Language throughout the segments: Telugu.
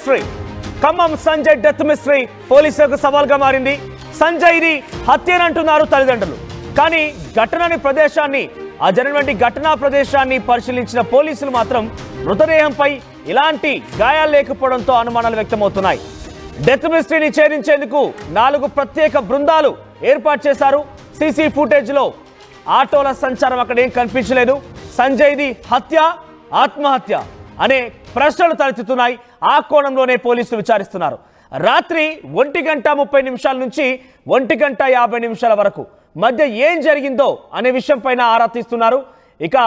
Mystery. Khammam Sanjay death mystery పోలీసులకు సవాల్గా మారింది. సంజయ్ది హత్యనంటున్నారు తల్లిదండ్రులు. కానీ ఆ జరిగినటువంటి ఘటనా ప్రదేశాన్ని పరిశీలించిన పోలీసులు మాత్రం మృతదేహంపై ఇలాంటి గాయాలు లేకపోవడంతో అనుమానాలు వ్యక్తమవుతున్నాయి. డెత్ మిస్టరీని ఛేదించేందుకు 4 ప్రత్యేక బృందాలు ఏర్పాటు చేశారు. సీసీ ఫుటేజ్ లో ఆటోల సంచారం అక్కడ ఏం కనిపించలేదు. సంజయ్ది హత్య, ఆత్మహత్య అనే ప్రశ్నలు తలెత్తుతున్నాయి. ఆ కోణంలోనే పోలీసులు విచారిస్తున్నారు. రాత్రి 1:30 నుంచి 1:50 వరకు మధ్య ఏం జరిగిందో అనే విషయం పైన ఆరా తీస్తున్నారు. ఇక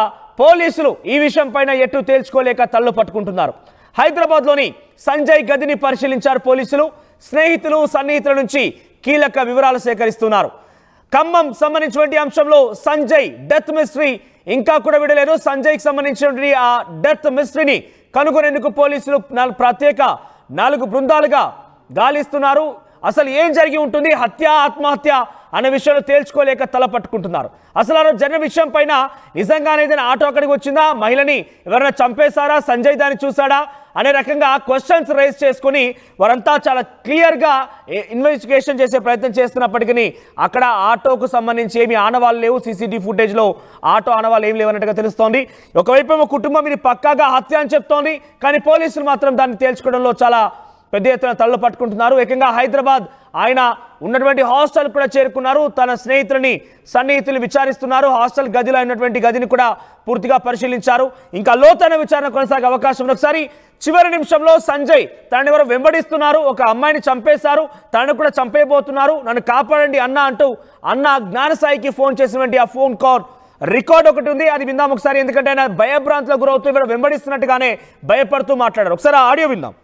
పోలీసులు ఈ విషయం పైన ఎటు తేల్చుకోలేక తల్లు పట్టుకుంటున్నారు. హైదరాబాద్ లోని సంజయ్ గదిని పరిశీలించారు పోలీసులు. స్నేహితులు, సన్నిహితుల నుంచి కీలక వివరాలు సేకరిస్తున్నారు. ఖమ్మం సంబంధించినటువంటి అంశంలో సంజయ్ డెత్ మిస్టరీ ఇంకా కూడా విడలేదు. సంజయ్కి సంబంధించినటువంటి ఆ డెత్ మిస్టరీని కనుగొనేందుకు పోలీసులు ప్రత్యేక 4 బృందాలుగా గాలిస్తున్నారు. అసలు ఏం జరిగి ఉంటుంది, హత్య ఆత్మహత్య అనే విషయాలు తేల్చుకోలేక తల పట్టుకుంటున్నారు. అసలు ఆ రోజు జరిగిన విషయం పైన నిజంగానే ఏదైనా ఆటో అక్కడికి వచ్చిందా, మహిళని ఎవరైనా చంపేశారా, సంజయ్ దాన్ని చూసాడా అనే రకంగా క్వశ్చన్స్ రైజ్ చేసుకుని వారంతా చాలా క్లియర్గా ఇన్వెస్టిగేషన్ చేసే ప్రయత్నం చేస్తున్నప్పటికీ అక్కడ ఆటోకు సంబంధించి ఏమి ఆనవాళ్ళు లేవు. సీసీటీవీ ఫుటేజ్లో ఆటో ఆనవాళ్ళు ఏమి లేవన్నట్టుగా తెలుస్తోంది. ఒకవైపు ఏమో కుటుంబం ఇది పక్కాగా హత్య అని చెప్తోంది. కానీ పోలీసులు మాత్రం దాన్ని తేల్చుకోవడంలో చాలా పెద్ద ఎత్తున తళ్ళు పట్టుకుంటున్నారు. ఏకంగా హైదరాబాద్ ఆయన ఉన్నటువంటి హాస్టల్ కూడా చేరుకున్నారు. తన సన్నిహితులు విచారిస్తున్నారు. హాస్టల్ గదిలో ఉన్నటువంటి గదిని కూడా పూర్తిగా పరిశీలించారు. ఇంకా లోతైన విచారణ కొనసాగే అవకాశం ఉంది. ఒకసారి చివరి నిమిషంలో సంజయ్ తనని ఎవరు వెంబడిస్తున్నారు, ఒక అమ్మాయిని చంపేశారు, తనను కూడా చంపేయబోతున్నారు, నన్ను కాపాడండి అన్న అంటూ అన్న జ్ఞానసాయికి ఫోన్ చేసినటువంటి ఆ ఫోన్ కాల్ రికార్డ్ ఒకటి ఉంది. అది విందాం ఒకసారి. ఎందుకంటే ఆయన భయభ్రాంతులకు గురవుతూ ఇక్కడ వెంబడిస్తున్నట్టుగానే భయపడుతూ మాట్లాడారు. ఒకసారి ఆ ఆడియో విందాం.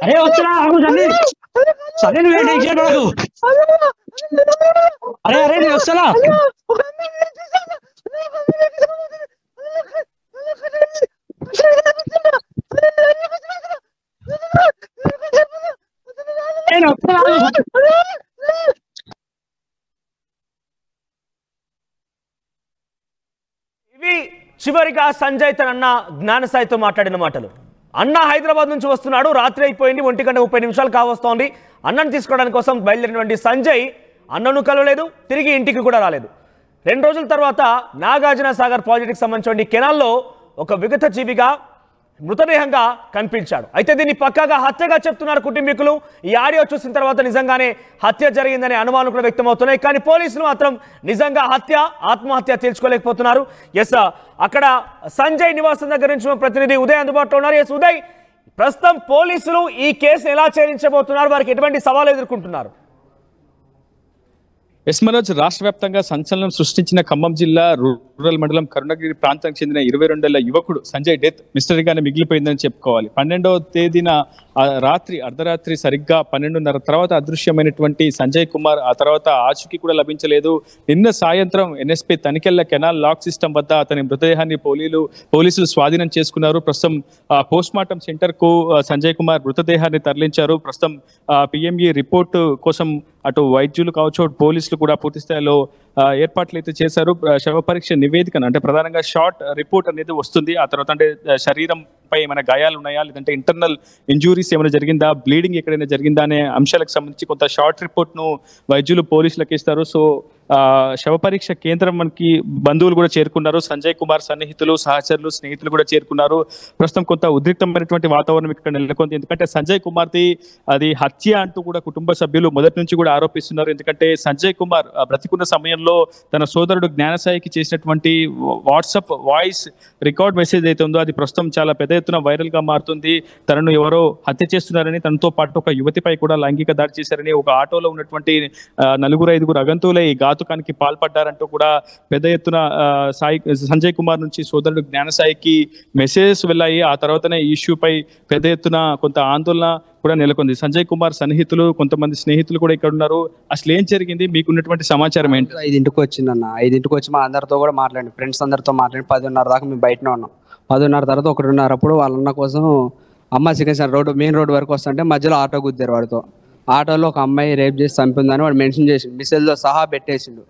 అరే వచ్చా అరే అరే నేను వస్తానా ఇవి చివరిగా సంజయ్ తన అన్న జ్ఞానసాయితో మాట్లాడిన మాటలు. అన్న హైదరాబాద్ నుంచి వస్తున్నాడు, రాత్రి అయిపోయింది, 1:30 కావస్తోంది. అన్నను తీసుకోవడానికి కోసం బయలుదేరినటువంటి సంజయ్ అన్నను కలవలేదు, తిరిగి ఇంటికి కూడా రాలేదు. 2 రోజుల తర్వాత నాగార్జున సాగర్ ప్రాజెక్టుకి సంబంధించిన కెనాల్లో ఒక విగత జీవిగా మృతదేహంగా కనిపించాడు. అయితే దీన్ని పక్కాగా హత్యగా చెప్తున్నారు కుటుంబీకులు. ఈ ఆడియో చూసిన తర్వాత నిజంగానే హత్య జరిగిందనే అనుమానం కూడా వ్యక్తమవుతున్నాయి. కానీ పోలీసులు మాత్రం నిజంగా హత్య ఆత్మహత్య తేల్చుకోలేకపోతున్నారు. ఎస్, అక్కడ సంజయ్ నివాసం దగ్గర నుంచి ప్రతినిధి ఉదయ్ అందుబాటులో ఉన్నారు. ఎస్ ఉదయ్, ప్రస్తుతం పోలీసులు ఈ కేసు ఎలా ఛేదించబోతున్నారు, వారికి ఎటువంటి సవాలు ఎదుర్కొంటున్నారు? ఎస్ మనోజ్, రాష్ట్ర వ్యాప్తంగా సంచలనం సృష్టించిన ఖమ్మం జిల్లా రూరల్ మండలం కరుణగిరి ప్రాంతానికి చెందిన 22 ఏళ్ల యువకుడు సంజయ్ డెత్ మిస్టరీగానే మిగిలిపోయిందని చెప్పుకోవాలి. 12వ తేదీన అర్ధరాత్రి సరిగ్గా 12:30 తర్వాత అదృశ్యమైనటువంటి సంజయ్ కుమార్ ఆ తర్వాత ఆచూకీ కూడా లభించలేదు. నిన్న సాయంత్రం NSP Tanikella canal lock system వద్ద అతని మృతదేహాన్ని పోలీసులు స్వాధీనం చేసుకున్నారు. ప్రస్తుతం పోస్ట్ మార్టం సెంటర్ కు సంజయ్ కుమార్ మృతదేహాన్ని తరలించారు. ప్రస్తుతం పిఎంఈ రిపోర్టు కోసం అటు వైద్యులు కావచ్చు, పోలీసులు కూడా పూర్తి స్థాయిలో ఏర్పాట్లు అయితే చేశారు. శవ పరీక్ష నివేదికను అంటే ప్రధానంగా షార్ట్ రిపోర్ట్ అనేది వస్తుంది. ఆ తర్వాత అంటే శరీరంపై ఏమైనా గాయాలు ఉన్నాయా, లేదంటే ఇంటర్నల్ ఇంజురీస్ ఏమైనా జరిగిందా, బ్లీడింగ్ ఎక్కడైనా జరిగిందా అనే అంశాలకు సంబంధించి కొంత షార్ట్ రిపోర్ట్ ను వైద్యులు పోలీసులకు ఇస్తారు. సో శవ పరీక్ష కేంద్రం మనకి బంధువులు కూడా చేరుకున్నారు. సంజయ్ కుమార్ సన్నిహితులు, సహచరులు, స్నేహితులు కూడా చేరుకున్నారు. ప్రస్తుతం కొంత ఉద్రిక్తమైనటువంటి వాతావరణం ఇక్కడ నెలకొంది. ఎందుకంటే సంజయ్ కుమార్ది అది హత్య అంటూ కూడా కుటుంబ సభ్యులు మొదటి నుంచి కూడా ఆరోపిస్తున్నారు. ఎందుకంటే సంజయ్ కుమార్ బ్రతికున్న సమయంలో తన సోదరుడు జ్ఞానసాయికి చేసినటువంటి వాట్సాప్ వాయిస్ రికార్డ్ మెసేజ్ అయితే ఉందో అది ప్రస్తుతం చాలా పెద్ద ఎత్తున వైరల్ గా మారుతుంది. తనను ఎవరో హత్య చేస్తున్నారని, తనతో పాటు ఒక యువతిపై కూడా లైంగిక దాడి చేశారని, ఒక ఆటోలో ఉన్నటువంటి 4-5 అగంతులే ఈ ఘాతుకానికి పాల్పడ్డారంటూ కూడా పెద్ద ఎత్తున సంజయ్ కుమార్ నుంచి సోదరుడు జ్ఞానసాయికి మెసేజెస్ వెళ్ళాయి. ఆ తర్వాతనే ఈ ఇష్యూపై పెద్ద ఎత్తున కొంత ఆందోళన కూడా నెలకొంది. సంజయ్ కుమార్ సన్నిహితులు, కొంతమంది స్నేహితులు కూడా ఇక్కడ ఉన్నారు. అసలు ఏం జరిగింది, మీకున్నటువంటి సమాచారం ఏంటి? 5ంటికి వచ్చిందన్న, 5ంటికి వచ్చి మా అందరితో కూడా మాట్లాడి, ఫ్రెండ్స్ అందరితో మాట్లాడి 10:30 దాకా మేము బయటనే ఉన్నాం. 10:30 తర్వాత 1:30 అప్పుడు వాళ్ళన్న కోసం అమ్మ సెకండ్ రోడ్ మెయిన్ రోడ్ వరకు వస్తుంటే మధ్యలో ఆటో గుద్దారు వాడితో. ఆటోలో ఒక అమ్మాయి రేప్ చేసి చంపిందని వాడు మెన్షన్ చేసిండు, మిస్సేజ్లో సహా పెట్టేసిండు.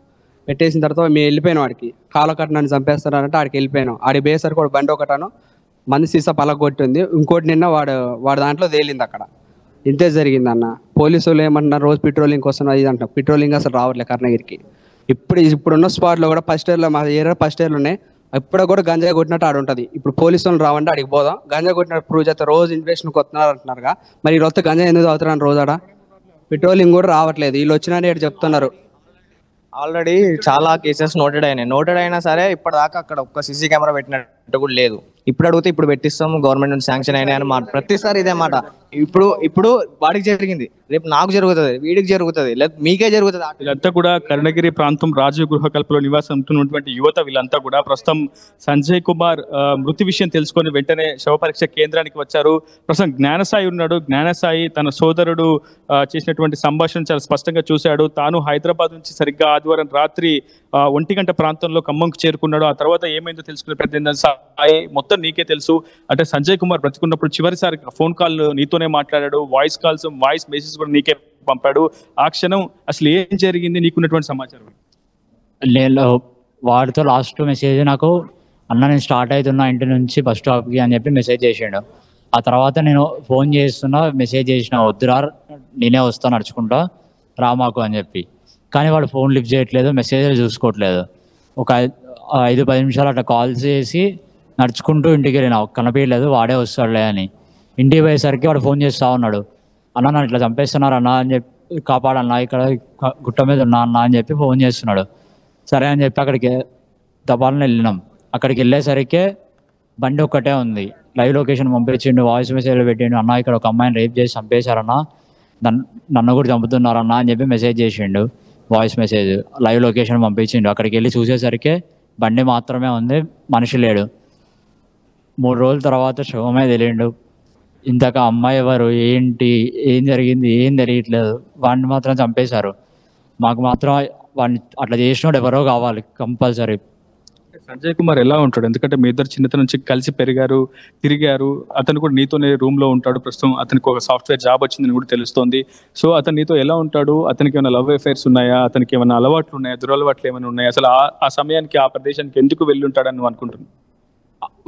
పెట్టేసిన తర్వాత మేము వెళ్ళిపోయినాం. వాడికి కాలకట్ట నన్ను చంపేస్తారంటే ఆడికి వెళ్ళిపోయాను. ఆడికి పోయేసరికి వాడు బండి ఒకటాను మంది సీసా పలగొట్టింది, ఇంకోటి నిన్న వాడు దాంట్లో తేలింది. అక్కడ ఇంతే జరిగింది అన్న. పోలీసు వాళ్ళు ఏమంటున్నారు, రోజు పెట్రోలింగ్ కోసం అది అంటారు. పెట్రోలింగ్ అసలు రావట్లేదు కర్ణగిరికి. ఇప్పుడున్న స్పాట్లో కూడా ఫస్ట్ ఇయర్లో మా ఏరియా ఫస్ట్ ఇయర్లు ఉన్నాయి. ఇప్పుడు కూడా గంజాయి కొట్టినట్టు ఆడు ఉంటుంది. ఇప్పుడు పోలీసు వాళ్ళు రావంటే ఆడికి పోదాం, గంజాయి కొట్టినట్టు ప్రూవ్ చేస్తే రోజు ఇన్వెస్ట్కి వస్తున్నారు అంటున్నారుగా. మరి వీళ్ళు వస్తే గంజాయి ఎందుకు అవుతున్నారు రోజు ఆడ? పెట్రోలింగ్ కూడా రావట్లేదు. వీళ్ళు వచ్చినారని ఇక్కడ చెప్తున్నారు. ఆల్రెడీ చాలా కేసెస్ నోటెడ్ అయినా సరే ఇప్పటిదాకా అక్కడ ఒక్క సీసీ కెమెరా పెట్టినట్టు కూడా లేదు. ఇప్పుడు అడిగితే ఇప్పుడు పెట్టిస్తాము, గవర్నమెంట్ నుంచి శాంక్షన్ అయినాయి అని మాట ప్రతిసారి ఇదే మాట. ఇప్పుడు వాడికి జరిగింది, రేపు నాకు జరుగుతుంది, వీడికి జరుగుతుంది, లేదా మీకే జరుగుతుంది. వీళ్ళంతా కూడా కరుణగిరి ప్రాంతం రాజీవ్ గృహకల్పలో నివాసం ఉంటున్నటువంటి యువత. వీళ్ళంతా కూడా ప్రస్తుతం సంజయ్ కుమార్ మృతి విషయం తెలుసుకొని వెంటనే శవ పరీక్ష కేంద్రానికి వచ్చారు. ప్రస్తుతం జ్ఞానసాయి ఉన్నాడు. జ్ఞానసాయి తన సోదరుడు చేసినటువంటి సంభాషణ చాలా స్పష్టంగా చూశాడు. తాను హైదరాబాద్ నుంచి సరిగ్గా ఆదివారం రాత్రి 1 గంట ప్రాంతంలో ఖమ్మంకు చేరుకున్నాడు. ఆ తర్వాత ఏమైందో తెలుసుకునే ప్రయత్నం. సాయి మొత్తం నీకే తెలుసు అంటే సంజయ్ కుమార్ బ్రతుకున్నప్పుడు చివరిసారి ఫోన్ కాల్ నీతోనే మాట్లాడాడు, వాయిస్ మెసేజ్ కూడా నీకే పంపాడు. ఆ క్షణం అసలు ఏం జరిగింది, నీకున్నటువంటి సమాచారం? నేను వాడితో లాస్ట్ మెసేజ్ నాకు, అన్న నేను స్టార్ట్ అవుతున్నా ఇంటి నుంచి బస్ స్టాప్కి అని చెప్పి మెసేజ్ చేసాడు. ఆ తర్వాత నేను ఫోన్ చేస్తున్నా, మెసేజ్ చేసిన, వద్దురా నేనే వస్తాను నడుచుకుంటా రామాకు అని చెప్పి. కానీ వాడు ఫోన్ లిఫ్ట్ చేయట్లేదు, మెసేజ్లు చూసుకోవట్లేదు. ఒక 5-10 నిమిషాలు అట్లా కాల్స్ చేసి నడుచుకుంటూ ఇంటికి వెళ్ళిన, కనిపించలేదు, వాడే వస్తాడులే అని. ఇంటికి పోయేసరికి వాడు ఫోన్ చేస్తూ ఉన్నాడు, అన్న నన్ను ఇట్లా చంపేస్తున్నారు అన్న అని చెప్పి, కాపాడన్నా ఇక్కడ గుట్ట మీద ఉన్నా అన్న అని చెప్పి ఫోన్ చేస్తున్నాడు. సరే అని చెప్పి అక్కడికి దబాలను వెళ్ళినాం. అక్కడికి వెళ్ళేసరికి బండి ఒక్కటే ఉంది. లైవ్ లొకేషన్ పంపించిండు, వాయిస్ మెసేజ్లు పెట్టిండు, అన్న ఇక్కడ ఒక అమ్మాయిని రేప్ చేసి చంపేశారన్న, నన్ను కూడా చంపుతున్నారన్న అని చెప్పి మెసేజ్ చేసిండు. వాయిస్ మెసేజ్ లైవ్ లొకేషన్ పంపించిండు. అక్కడికి వెళ్ళి చూసేసరికి బండి మాత్రమే ఉంది, మనిషి లేడు. 3 రోజుల తర్వాత శవమే తెలియండు. ఇంతక అమ్మాయి ఎవరు, ఏంటి, ఏం జరిగింది, ఏం తెలియట్లేదు. వాడిని మాత్రం చంపేశారు. మాకు మాత్రం వాడిని అట్లా చేసినోడు ఎవరో కావాలి కంపల్సరీ. సంజయ్ కుమార్ ఎలా ఉంటాడు? ఎందుకంటే మీ ఇద్దరు చిన్నతనం నుంచి కలిసి పెరిగారు, తిరిగారు. అతను కూడా నీతోనే రూమ్ లో ఉంటాడు. ప్రస్తుతం అతనికి ఒక సాఫ్ట్వేర్ జాబ్ వచ్చిందని కూడా తెలుస్తోంది. సో అతను నీతో ఎలా ఉంటాడు? అతనికి ఏమైనా లవ్ అఫైర్స్ ఉన్నాయా? అతనికి ఏమైనా అలవాట్లు ఉన్నాయా? దురలవాట్లు ఏమైనా ఉన్నాయా? అసలు ఆ సమయానికి, ఆ ప్రదేశానికి ఎందుకు వెళ్ళి ఉంటాడని నువ్వు అనుకుంటున్నావు?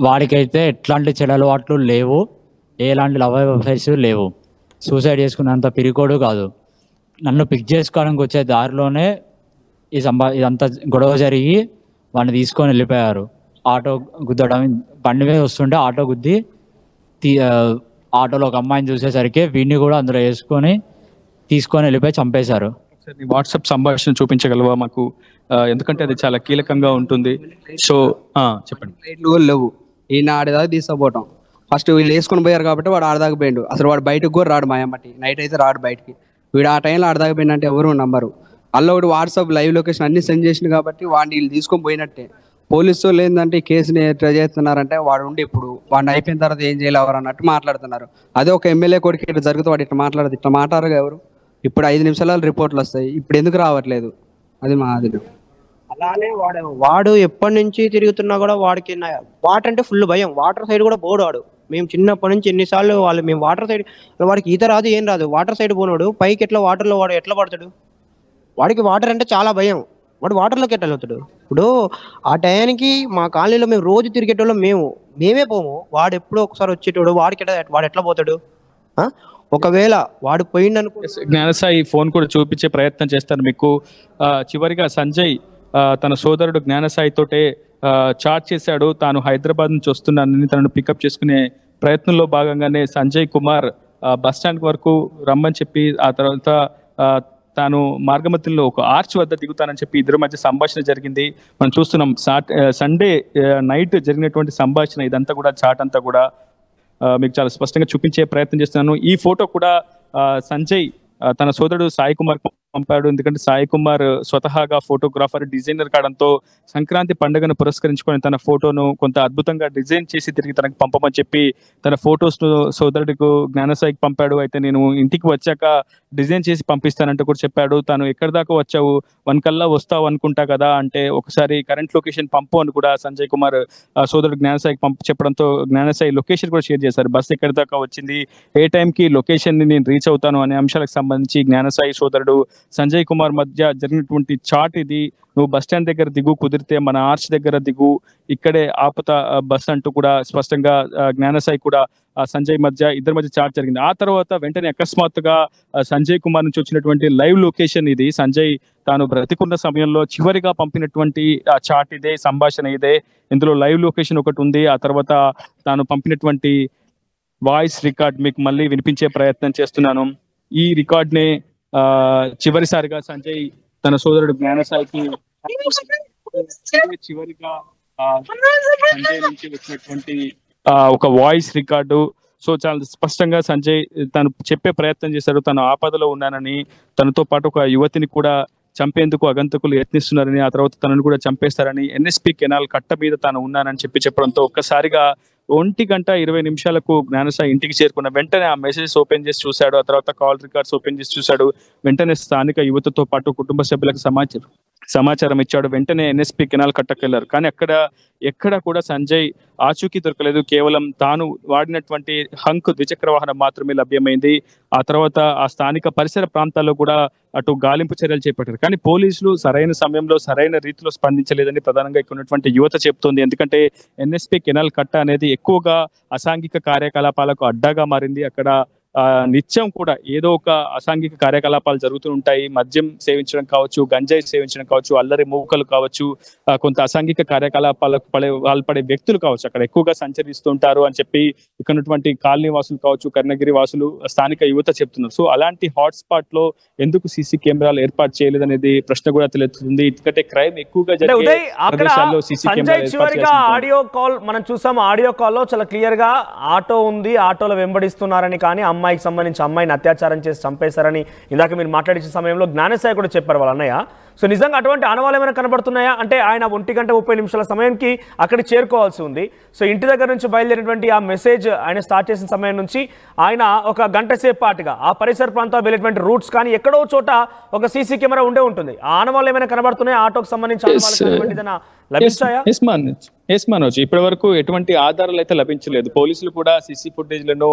వాడికైతే ఎట్లాంటి చెడు అలవాట్లు లేవు, ఎలాంటి లవ్ అఫైర్స్ లేవు. సూసైడ్ చేసుకున్నంత పిరికోడు కాదు. నన్ను పిక్ చేసుకోవడానికి వచ్చే దారిలోనే ఇదంతా గొడవ జరిగి వాడిని తీసుకొని వెళ్ళిపోయారు. ఆటో గుద్దడం, బండి మీద వస్తుంటే ఆటో గుద్ది ఆటోలో ఒక అమ్మాయిని చూసేసరికి వీడిని కూడా అందులో వేసుకొని తీసుకొని వెళ్ళిపోయి చంపేశారు. వాట్సాప్ సంభాషణ చూపించగలవా మాకు? ఎందుకంటే అది చాలా కీలకంగా ఉంటుంది. సో చెప్పండి. లైట్లు కూడా లేవు, ఈయన ఆడేదాకా తీసుకుపోవటం. ఫస్ట్ వీళ్ళు వేసుకొని పోయారు కాబట్టి వాడు ఆడదాకా పోయిండు. అసలు వాడు బయటకు కూడా రాడు, మాయమ్మటి నైట్ అయితే రాడు బయటికి. వీడు ఆ టైంలో ఆడదాకా పోయిండు అంటే ఎవరు నంబరు. అల్ల ఒకటి వాట్సాప్ లైవ్ లొకేషన్ అన్ని సెండ్ చేసింది కాబట్టి వాడిని వీళ్ళు తీసుకొని పోయినట్టే. పోలీసు వాళ్ళు ఏంటంటే ఈ కేసుని ఎట్లా చేస్తున్నారంటే వాడు ఉండి ఇప్పుడు వాడిని అయిపోయిన తర్వాత ఏం చేయలేవరు అన్నట్టు మాట్లాడుతున్నారు. అదే ఒక ఎమ్మెల్యే కొడుకు ఇట్లా జరిగితే వాడు ఇట్లా మాట్లాడదు, ఇట్లా మాట్లాడరు ఎవరు. ఇప్పుడు 5 నిమిషాలలో రిపోర్ట్లు వస్తాయి, ఇప్పుడు ఎందుకు రావట్లేదు? అది మా అది. అలానే వాడు ఎప్పటి నుంచి తిరుగుతున్నా కూడా వాడికి వాటర్ అంటే ఫుల్ భయం. వాటర్ సైడ్ కూడా పోడు వాడు. మేము చిన్నప్పటి నుంచి ఎన్నిసార్లు మేము వాటర్ సైడ్, వాడికి ఈత రాదు, ఏం రాదు, వాటర్ సైడ్ పోనాడు. పైకి ఎట్లా వాటర్లో వాడు ఎట్లా పడతాడు? వాడికి వాటర్ అంటే చాలా భయం. వాడు వాటర్లోకి ఎట్లా వెళ్తాడు? ఇప్పుడు ఆ టయానికి మా కాలనీలో మేము రోజు తిరిగేటోళ్ళం, మేమే పోము. వాడు ఎప్పుడో ఒకసారి వచ్చేటోడు. వాడు ఎట్లా పోతాడు? ఒకవేళ వాడు పోయిండనుకో. జ్ఞానసాయి ఫోన్ కూడా చూపించే ప్రయత్నం చేస్తారు మీకు. చివరిగా సంజయ్ తన సోదరుడు జ్ఞానసాయి తోటే చాట్ చేశాడు. తాను హైదరాబాద్ నుంచి వస్తున్నానని తనను పికప్ చేసుకునే ప్రయత్నంలో భాగంగానే సంజయ్ కుమార్ బస్ స్టాండ్ వరకు రమ్మని చెప్పి, ఆ తర్వాత తాను మార్గమధ్యంలో ఒక ఆర్చ్ వద్ద దిగుతానని చెప్పి ఇద్దరి మధ్య సంభాషణ జరిగింది. మనం చూస్తున్నాం. సండే నైట్ జరిగినటువంటి సంభాషణ ఇదంతా కూడా, చాట్ అంతా కూడా మీకు చాలా స్పష్టంగా చూపించే ప్రయత్నం చేస్తున్నాను. ఈ ఫోటో కూడా సంజయ్ తన సోదరుడు సాయి కుమార్ పంపాడు. ఎందుకంటే సాయి కుమార్ స్వతహాగా ఫోటోగ్రాఫర్, డిజైనర్ కావడంతో సంక్రాంతి పండుగను పురస్కరించుకొని తన ఫోటోను కొంత అద్భుతంగా డిజైన్ చేసి తిరిగి తనకు పంపమని చెప్పి తన ఫోటోస్ సోదరుడికి జ్ఞానసాయికి పంపాడు. అయితే నేను ఇంటికి వచ్చాక డిజైన్ చేసి పంపిస్తానంటూ కూడా చెప్పాడు. తాను ఎక్కడి దాకా వచ్చావు, 1 కల్లా వస్తావు అనుకుంటా కదా అంటే, ఒకసారి కరెంట్ లొకేషన్ పంపు అని కూడా సంజయ్ కుమార్ సోదరుడు జ్ఞానసాయికి చెప్పడంతో జ్ఞానసాయి లొకేషన్ కూడా షేర్ చేశారు. బస్ ఎక్కడి దాకా వచ్చింది, ఏ టైంకి లొకేషన్ ని నేను రీచ్ అవుతాను అనే అంశాలకు సంబంధించి జ్ఞానసాయి సోదరుడు సంజయ్ కుమార్ మధ్య జరిగినటువంటి చాట్ ఇది. నువ్వు బస్ స్టాండ్ దగ్గర దిగు, కుదిరితే మన ఆర్చ్ దగ్గర దిగు, ఇక్కడే ఆపుతా బస్ అంటూ కూడా స్పష్టంగా జ్ఞానసాయి కూడా సంజయ్ ఇద్దరి మధ్య చాట్ జరిగింది. ఆ తర్వాత వెంటనే అకస్మాత్తుగా సంజయ్ కుమార్ నుంచి వచ్చినటువంటి లైవ్ లొకేషన్ ఇది. సంజయ్ తాను బ్రతికున్న సమయంలో చివరిగా పంపినటువంటి చాట్ ఇదే, సంభాషణ ఇదే. ఇందులో లైవ్ లొకేషన్ ఒకటి ఉంది. ఆ తర్వాత తాను పంపినటువంటి వాయిస్ రికార్డ్ మీకు మళ్ళీ వినిపించే ప్రయత్నం చేస్తున్నాను. ఈ రికార్డ్ ని చివరిసారిగా సంజయ్ తన సోదరుడు జ్ఞానసాయికి చివరిగా సంజయ్ నుంచి వచ్చినటువంటి ఒక వాయిస్ రికార్డు. సో చాలా స్పష్టంగా సంజయ్ తను చెప్పే ప్రయత్నం చేశాడు. తను ఆపదలో ఉన్నానని, తనతో పాటు ఒక యువతిని కూడా చంపేందుకు అగంతకులు యత్నిస్తున్నారని, ఆ తర్వాత తనను కూడా చంపేస్తారని, ఎన్ఎస్పి కెనాల్ కట్ట మీద తాను ఉన్నానని చెప్పడంతో ఒక్కసారిగా 1:20 జ్ఞానసాయి ఇంటికి చేరుకున్న వెంటనే ఆ మెసేజ్ ఓపెన్ చేసి చూశాడు. ఆ తర్వాత కాల్ రికార్డ్స్ ఓపెన్ చేసి చూశాడు. వెంటనే స్థానిక యువతతో పాటు కుటుంబ సభ్యులకు సమాచారం ఇచ్చాడు. వెంటనే ఎన్ఎస్పి కెనాల్ కట్టకెళ్లారు. కానీ ఎక్కడ కూడా సంజయ్ ఆచూకీ దొరకలేదు. కేవలం తాను వాడినటువంటి హంక్ ద్విచక్ర వాహనం మాత్రమే లభ్యమైంది. ఆ తర్వాత ఆ స్థానిక పరిసర ప్రాంతాల్లో కూడా అటు గాలింపు చర్యలు చేపట్టారు. కానీ పోలీసులు సరైన సమయంలో సరైన రీతిలో స్పందించలేదని ప్రధానంగా ఇక్కడ ఉన్నటువంటి యువత చెప్తోంది. ఎందుకంటే ఎన్ఎస్పి కెనాల్ కట్ట అనేది ఎక్కువగా అసాంఘిక కార్యకలాపాలకు అడ్డాగా మారింది. అక్కడ నిత్యం కూడా ఏదో ఒక అసాంఘిక కార్యకలాపాలు జరుగుతూ ఉంటాయి. మద్యం సేవించడం కావచ్చు, గంజాయి సేవించడం కావచ్చు, అల్లరి మూకలు కావచ్చు, కొంత అసాంఘిక కార్యకలాపాలకు పాల్పడే వ్యక్తులు కావచ్చు అక్కడ ఎక్కువగా సంచరిస్తుంటారు అని చెప్పి ఇక్కడ ఉన్నటువంటి కాలనీ వాసులు కావచ్చు, కర్ణగిరి వాసులు, స్థానిక యువత చెప్తున్నారు. సో అలాంటి హాట్ స్పాట్ లో ఎందుకు సీసీ కెమెరాలు ఏర్పాటు చేయలేదనేది ప్రశ్న కూడా తెలుస్తుంది. ఎందుకంటే క్రైమ్ ఎక్కువగా జరిగే ప్రదేశాల్లో సీసీ కెమెరా ఆడియో కాల్ మనం చూసాం. ఆడియో కాల్లో చాలా క్లియర్ గా ఆటో ఉంది, ఆటోలో వెంబడిస్తున్నారని, కానీ అమ్మాయికి సంబంధించి అమ్మాయిని అత్యాచారం చేసి చంపేశారని ఇందాక మీరు మాట్లాడించిన సమయంలో జ్ఞానసాయి కూడా చెప్పారు వాళ్ళ అన్నయ్య. సో నిజంగా అటువంటి ఆనవాళ్ళు ఏమైనా కనబడుతున్నాయా? అంటే ఆయన 1:30 సమయానికి అక్కడికి చేరుకోవాల్సి ఉంది. సో ఇంటి దగ్గర నుంచి బయలుదేరినటువంటి ఆ మెసేజ్ ఆయన స్టార్ట్ చేసిన సమయం నుంచి ఆయన ఒక గంట సేపు పాటుగా ఆ పరిసర ప్రాంతాలు వెళ్ళేటువంటి రూట్స్ కానీ ఎక్కడో చోట ఒక సీసీ కెమెరా ఉండే ఉంటుంది. ఆ ఆనవాళ్ళు ఏమైనా కనబడుతున్నాయా? ఆటోకి సంబంధించి లభించాయా? ఇప్పటి వరకు ఎటువంటి ఆధారాలు అయితే లభించలేదు. పోలీసులు కూడా సీసీ ఫుటేజ్లను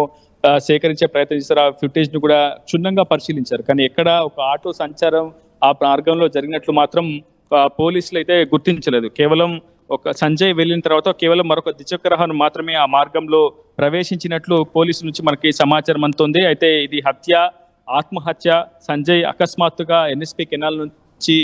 సేకరించే ప్రయత్నం చేశారు. ఆ ఫుటేజ్ ను కూడా క్షుణ్ణంగా పరిశీలించారు. కానీ ఎక్కడ ఒక ఆటో సంచారం ఆ మార్గంలో జరిగినట్లు మాత్రం పోలీసులు అయితే గుర్తించలేదు. కేవలం ఒక సంజయ్ వెళ్ళిన తర్వాత కేవలం మరొక ద్విచక్ర వాహనం మాత్రమే ఆ మార్గంలో ప్రవేశించినట్లు పోలీసుల నుంచి మనకి సమాచారం అందుతోంది. అయితే ఇది ఆత్మహత్య, సంజయ్ అకస్మాత్తుగా ఎన్ఎస్పి కెనాల్ నుంచి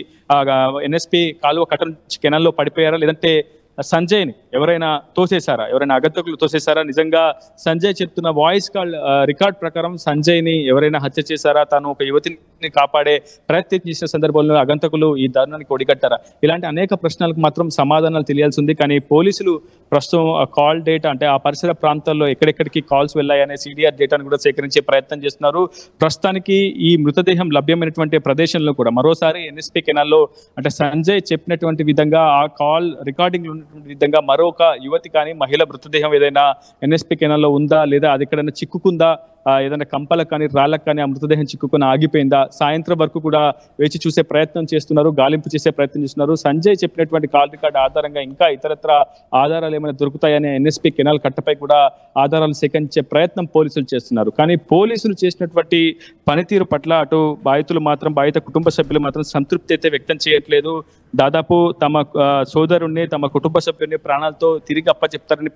ఎన్ఎస్పి కాలువ కట్ట నుంచి కెనాల్లో పడిపోయారా, లేదంటే సంజయ్ని ఎవరైనా తోసేశారా, ఎవరైనా అగంతకులు తోసేశారా? నిజంగా సంజయ్ చెప్తున్న వాయిస్ కాల్ రికార్డ్ ప్రకారం సంజయ్ని ఎవరైనా హత్య చేశారా, తాను ఒక యువతిని కాపాడే ప్రయత్నం చేసిన సందర్భంలో అగంతకులు ఈ దారుణానికి ఒడిగట్టారా? ఇలాంటి అనేక ప్రశ్నలకు మాత్రం సమాధానాలు తెలియాల్సి ఉంది. కానీ పోలీసులు ప్రస్తుతం కాల్ డేటా, అంటే ఆ పరిసర ప్రాంతాల్లో ఎక్కడెక్కడికి కాల్స్ వెళ్ళాయనే సిడిఆర్ డేటాను కూడా సేకరించే ప్రయత్నం చేస్తున్నారు. ప్రస్తుతానికి ఈ మృతదేహం లభ్యమైనటువంటి ప్రదేశంలో కూడా మరోసారి ఎన్ఎస్పి కెనాల్లో, అంటే సంజయ్ చెప్పినటువంటి విధంగా ఆ కాల్ రికార్డింగ్ ఉన్నటువంటి విధంగా మరొక యువతి కానీ మహిళ మృతదేహం ఏదైనా ఎన్ఎస్పి కెనాల్లో ఉందా, లేదా అది ఎక్కడైనా చిక్కుకుందా, ఏదైనా కంపలకు కానీ రాళ్ళకు కానీ ఆ మృతదేహం చిక్కుకొని ఆగిపోయిందా, సాయంత్రం వరకు కూడా వేచి చూసే ప్రయత్నం చేస్తున్నారు, గాలింపు చేసే ప్రయత్నం చేస్తున్నారు. సంజయ్ చెప్పినటువంటి కాల్ రికార్డు ఆధారంగా ఇంకా ఇతరత్ర ఆధారాలు ఏమైనా దొరుకుతాయనే ఎన్ఎస్పి కెనాల్ కట్టపై కూడా ఆధారాలు సేకరించే ప్రయత్నం పోలీసులు చేస్తున్నారు. కానీ పోలీసులు చేసినటువంటి పనితీరు పట్ల అటు బాధిత కుటుంబ సభ్యులు మాత్రం సంతృప్తి అయితే వ్యక్తం చేయట్లేదు. దాదాపు తమ సోదరుణ్ణి, తమ కుటుంబ సభ్యుల్ని ప్రాణాలతో తిరిగి అప్పచెప్తారని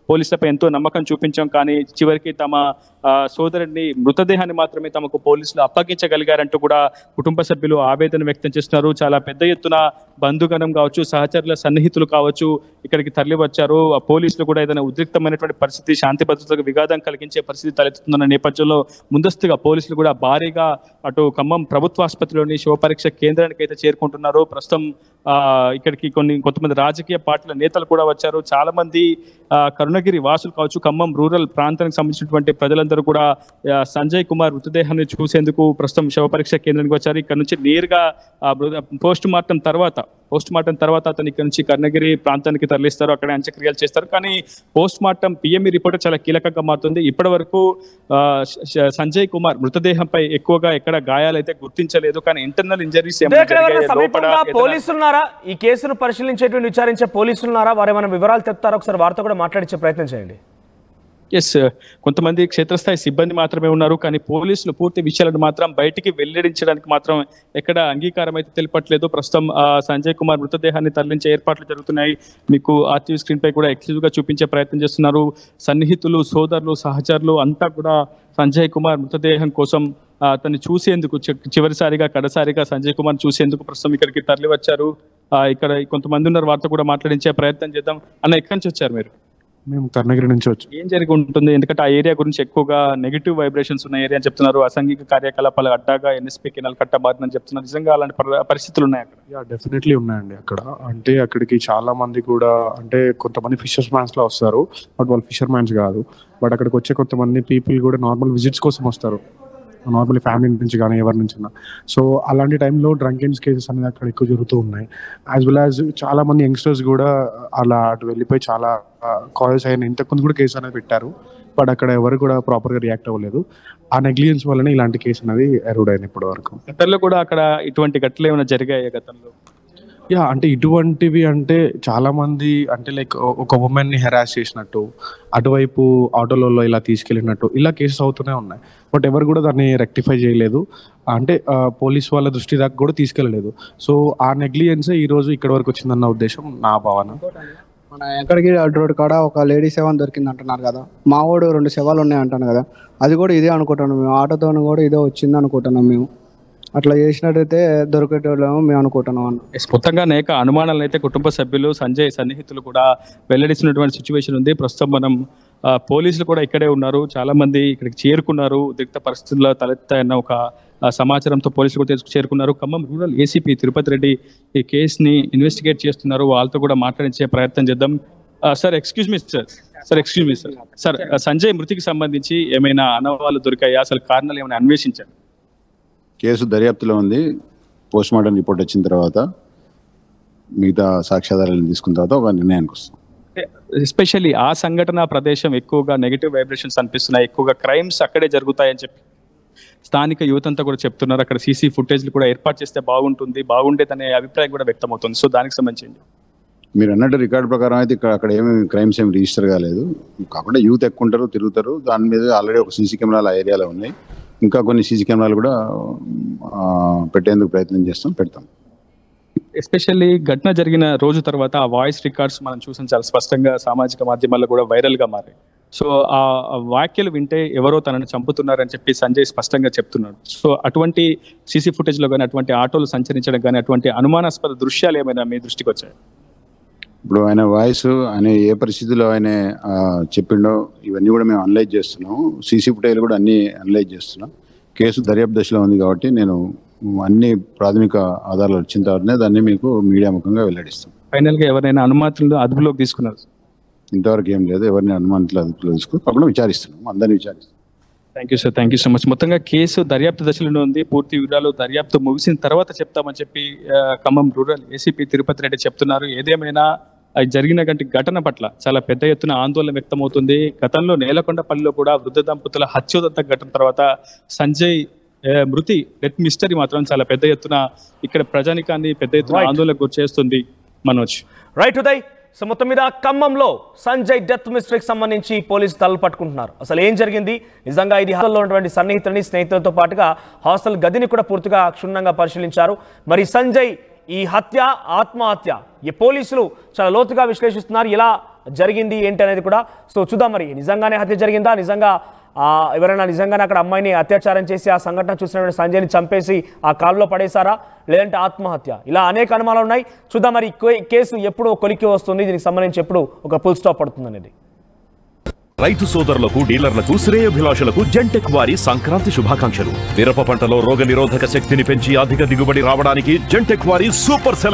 పోలీసులపై ఎంతో నమ్మకం చూపించాం. కానీ చివరికి తమ సోదరుడిని మృతదేహాన్ని మాత్రమే తమకు పోలీసులు అప్పగించగలిగారంటూ కూడా కుటుంబ సభ్యులు ఆవేదన వ్యక్తం చేస్తున్నారు. చాలా పెద్ద ఎత్తున బంధుగణం కావచ్చు, సహచరుల సన్నిహితులు కావచ్చు ఇక్కడికి తరలి వచ్చారు. పోలీసులు కూడా ఏదైనా ఉద్రిక్తమైనటువంటి పరిస్థితి, శాంతి భద్రతలకు విఘాతం కలిగించే పరిస్థితి తలెత్తుతున్న నేపథ్యంలో ముందస్తుగా పోలీసులు కూడా భారీగా అటు ఖమ్మం ప్రభుత్వ ఆసుపత్రిలోని శివపరీక్ష కేంద్రానికి అయితే చేరుకుంటున్నారు. ప్రస్తుతం ఇక్కడికి కొంతమంది రాజకీయ పార్టీల నేతలు కూడా వచ్చారు. చాలా మంది కరుణగిరి వాసులు కావచ్చు, ఖమ్మం రూరల్ ప్రాంతానికి సంబంధించినటువంటి ప్రజలందరూ కూడా సంజయ్ కుమార్ మృతదేహాన్ని చూసేందుకు ప్రస్తుతం శివపరీక్ష కేంద్రానికి వచ్చారు. ఇక్కడ నుంచి నేరుగా పోస్ట్ మార్టం తర్వాత అతను ఇక్కడ నుంచి కరుణగిరి ప్రాంతానికి తరలిస్తారు, అక్కడ అంత్యక్రియలు చేస్తారు. కానీ పోస్ట్ మార్టం పిఎంఈ రిపోర్ట్ చాలా కీలకంగా మారుతుంది. ఇప్పటి వరకు సంజయ్ కుమార్ మృతదేహంపై ఎక్కువగా ఎక్కడ గాయాలైతే గుర్తించలేదు, కానీ ఇంటర్నల్ ఇంజరీస్ పోలీసులున్నారా ఈ కేసును పరిశీలించేటువంటి విచారించే పోలీసులున్నారా? వారు ఏమైనా వివరాలు చెప్తారా? ఒకసారి వారితో కూడా మాట్లాడించే ప్రయత్నం చేయండి. ఎస్, కొంతమంది క్షేత్రస్థాయి సిబ్బంది మాత్రమే ఉన్నారు, కానీ పోలీసులు పూర్తి విషయాలను మాత్రం బయటికి వెల్లడించడానికి మాత్రం ఎక్కడ అంగీకారం అయితే తెలిపట్లేదు. ప్రస్తుతం సంజయ్ కుమార్ మృతదేహాన్ని తరలించే ఏర్పాట్లు జరుగుతున్నాయి. మీకు ఆర్టీవీ స్క్రీన్ పై కూడా ఎక్స్క్లూజివ్ గా చూపించే ప్రయత్నం చేస్తున్నారు. సన్నిహితులు, సోదరులు, సహచరులు అంతా కూడా సంజయ్ కుమార్ మృతదేహం కోసం అతన్ని చూసేందుకు చివరిసారిగా కడసారిగా సంజయ్ కుమార్ చూసేందుకు ప్రస్తుతం ఇక్కడికి తరలి వచ్చారు. ఇక్కడ కొంతమంది ఉన్నారు, వారితో కూడా మాట్లాడించే ప్రయత్నం చేద్దాం. అన్న, ఎక్కడి నుంచి వచ్చారు మీరు? మేము కర్ణగిరి నుంచి వచ్చి. ఏం జరిగి ఉంటుంది? ఎందుకంటే ఆ ఏరియా గురించి ఎక్కువగా నెగిటివ్ వైబ్రేషన్స్ ఉన్న ఏరియా అని చెప్తున్నారు. అసాంఘిక కార్యకలాపాలు అడ్డాగా ఎన్ఎస్పీ కెనాల్ కట్ట మారిందని చెప్తున్నారు. నిజంగా అలాంటి పరిస్థితులు ఉన్నాయి అక్కడ? యా, డెఫినెట్లీ ఉన్నాయండి అక్కడ. అంటే అక్కడికి చాలా మంది కూడా, అంటే కొంతమంది ఫిషర్స్ మ్యాన్స్ లో వస్తారు, బట్ వాళ్ళు ఫిషర్ మ్యాన్స్ కాదు. బట్ అక్కడికి వచ్చే కొంతమంది పీపుల్ కూడా నార్మల్ విజిట్స్ కోసం వస్తారు, నార్మల్లీ ఫ్యామిలీ నుంచి కానీ ఎవరి నుంచి. సో అలాంటి టైంలో డ్రంకెన్స్ కేసెస్ అనేది అక్కడ ఎక్కువ జరుగుతూ ఉన్నాయి. యాజ్ వెల్ యాజ్ చాలా మంది యంగ్స్టర్స్ కూడా అలా అటు వెళ్ళిపోయి చాలా కాల్స్ అయిన ఇంతకుముందు కూడా కేసు అనేది పెట్టారు, బట్ అక్కడ ఎవరు కూడా ప్రాపర్గా రియాక్ట్ అవ్వలేదు. ఆ నెగ్లిజెన్స్ వల్లనే ఇలాంటి కేసు అనేది ఎరూడ్ అయింది ఇప్పటి వరకు. గతంలో కూడా అక్కడ ఇటువంటి ఘటనలు ఏమైనా జరిగాయి గతంలో? యా, అంటే ఇటువంటివి అంటే చాలా మంది, అంటే లైక్ ఒక ఉమెన్ ని హెరాస్ చేసినట్టు, అటువైపు ఆటోలలో ఇలా తీసుకెళ్ళినట్టు ఇలా కేసెస్ అవుతూనే ఉన్నాయి. బట్ ఎవరు కూడా దాన్ని రెక్టిఫై చేయలేదు, అంటే పోలీస్ వాళ్ళ దృష్టి దాకా కూడా తీసుకెళ్ళలేదు. సో ఆ నెగ్లిజెన్సే ఈ రోజు ఇక్కడ వరకు వచ్చిందన్న ఉద్దేశం నా భావన. మన ఎక్కడికి రోడ్ కాడ ఒక లేడీ శవం దొరికింది అంటున్నారు కదా, మా వాడు 2 శవాలు ఉన్నాయి అంటాను కదా, అది కూడా ఇదే అనుకుంటున్నాం మేము. ఆటోతో కూడా ఇదే వచ్చింది అనుకుంటున్నాం మేము. అట్లా చేసినట్టయితే దొరికేటోళ్ళేమో మేము అనుకుంటున్నాం అన్న. మొత్తంగా అనేక అనుమానాలను అయితే కుటుంబ సభ్యులు, సంజయ్ సన్నిహితులు కూడా వెల్లడిస్తున్నటువంటి సిచ్యువేషన్ ఉంది. ప్రస్తుతం మనం పోలీసులు కూడా ఇక్కడే ఉన్నారు, చాలా మంది ఇక్కడికి చేరుకున్నారు. ఉద్రిక్త పరిస్థితుల్లో తలెత్తాయన్న ఒక సమాచారంతో పోలీసులు కూడా చేరుకున్నారు. ఖమ్మం రూరల్ ఏసీపీ తిరుపతి రెడ్డి ఈ కేసుని ఇన్వెస్టిగేట్ చేస్తున్నారు. వాళ్ళతో కూడా మాట్లాడించే ప్రయత్నం చేద్దాం. Sir, excuse me sir, Sanjay మృతికి సంబంధించి ఏమైనా ఆనవాళ్లు దొరికాయా? అసలు కారణాలు ఏమైనా అన్వేషించారు? కేసు దర్యాప్తులో ఉంది. పోస్ట్ మార్టం రిపోర్ట్ వచ్చిన తర్వాత మిగతా సాక్ష్యాధారాలను తీసుకున్న తర్వాత ఒక నిర్ణయానికి వస్తాం. ఎస్పెషల్లీ ఆ సంఘటన ప్రదేశం ఎక్కువగా నెగిటివ్ వైబ్రేషన్స్ అనిపిస్తున్నాయి, ఎక్కువగా క్రైమ్స్ అక్కడే జరుగుతాయని చెప్పి స్థానిక యువత అంతా కూడా చెప్తున్నారు. అక్కడ సీసీ ఫుటేజ్లు కూడా ఏర్పాటు చేస్తే బాగుండేదనే అభిప్రాయం కూడా వ్యక్తమవుతుంది. సో దానికి సంబంధించి మీరు అన్నట్టు రికార్డు ప్రకారం అయితే అక్కడ ఏమి క్రైమ్స్ ఏమి రిజిస్టర్ కాలేదు. కాకుండా యూత్ ఎక్కువ ఉంటారు, తిరుగుతారు. దాని మీద ఆల్రెడీ ఒక సీసీ కెమెరాలు ఆ ఏరియాలో ఉన్నాయి. ఇంకా కొన్ని సీసీ కెమెరాలు కూడా పెట్టేందుకు ప్రయత్నం పెడతాం. ఎస్పెషల్లీ ఘటన జరిగిన రోజు తర్వాత ఆ వాయిస్ రికార్డ్స్ మనం చూసాం, చాలా స్పష్టంగా సామాజిక మాధ్యమాల్లో కూడా వైరల్ గా మారాయి. సో ఆ వ్యాఖ్యలు వింటే ఎవరో తనని చంపుతున్నారని చెప్పి సంజయ్ స్పష్టంగా చెప్తున్నాడు. సో అటువంటి సీసీ ఫుటేజ్ లో కానీ, అటువంటి ఆటోలు సంచరించడం కానీ, అటువంటి అనుమానాస్పద దృశ్యాలు ఏమైనా మీ దృష్టికి వచ్చాయి? ఇప్పుడు ఆయన వాయిస్, ఆయన ఏ పరిస్థితుల్లో ఆయన చెప్పిండో ఇవన్నీ కూడా మేము అనలైజ్ చేస్తున్నాం. సీసీ ఫుటేజ్ కూడా అన్ని అనలైజ్ చేస్తున్నాం. కేసు దర్యాప్తు దశలో ఉంది కాబట్టి నేను అన్ని ప్రాథమిక ఆధారాలు వచ్చిన తర్వాతనే దాన్ని మీకు మీడియా ముఖంగా వెల్లడిస్తాం. ఫైనల్ గా ఎవరైనా అనుమాతులను అదుపులోకి తీసుకున్నారు? ఇంతవరకు ఏం లేదు, ఎవరిని అనుమానితులు అదుపులో కాకుండా విచారిస్తున్నాం, అందరినీ విచారిస్తున్నాం. Thank you so much. మొత్తంగా కేసు దర్యాప్తు దశలో ఉంది. పూర్తి వివరాలు దర్యాప్తు ముగిసిన తర్వాత చెప్తామని చెప్పి ఖమ్మం రూరల్ ఏసీపీ తిరుపతి రెడ్డి చెప్తున్నారు. ఏదేమైనా జరిగిన ఘటన పట్ల చాలా పెద్ద ఎత్తున ఆందోళన వ్యక్తమవుతుంది. గతంలో నేలకొండపల్లిలో కూడా వృద్ధ దంపతుల హత్యోదంత ఘటన తర్వాత సంజయ్ మృతి డెత్ మిస్టరీ మాత్రం చాలా పెద్ద ఎత్తున ఇక్కడ ప్రజానికాన్ని పెద్ద ఎత్తున ఆందోళనకు గురిచేస్తుంది. మనోజ్, రైట్ ఉదయ్. సో మొత్తం మీద ఖమ్మంలో సంజయ్ డెత్ మిస్టరీకి సంబంధించి పోలీసులు తలలు పట్టుకుంటున్నారు. అసలు ఏం జరిగింది? నిజంగా ఇది హాస్టల్లో ఉన్నటువంటి సన్నిహితులని, స్నేహితులతో పాటుగా హాస్టల్ గదిని కూడా పూర్తిగా క్షుణ్ణంగా పరిశీలించారు. మరి సంజయ్ ఈ హత్య ఆత్మహత్య ఈ పోలీసులు చాలా లోతుగా విశ్లేషిస్తున్నారు. ఎలా జరిగింది ఏంటి అనేది కూడా. సో చూద్దాం, మరి నిజంగానే హత్య జరిగిందా, నిజంగా ఎవరైనా నిజంగానే అక్కడ అమ్మాయిని అత్యాచారం చేసి ఆ సంఘటన చూసినటువంటి సంజయ్ని చంపేసి ఆ కాలులో పడేశారా, లేదంటే ఆత్మహత్య? ఇలా అనేక అనుమానాలు ఉన్నాయి. చూద్దాం మరి కేసు ఎప్పుడు కొలిక్కి వస్తుంది, దీనికి సంబంధించి ఎప్పుడు ఒక ఫుల్ స్టాప్ పడుతుంది అనేది. రైతు సోదరులకు, డీలర్లకు, శ్రేయోభిలాషులకు జెంటెక్ వారి సంక్రాంతి శుభాకాంక్షలు. మిరప పంటలో రోగ నిరోధక శక్తిని పెంచి అధిక దిగుబడి రావడానికి జెంటెక్ వారి సూపర్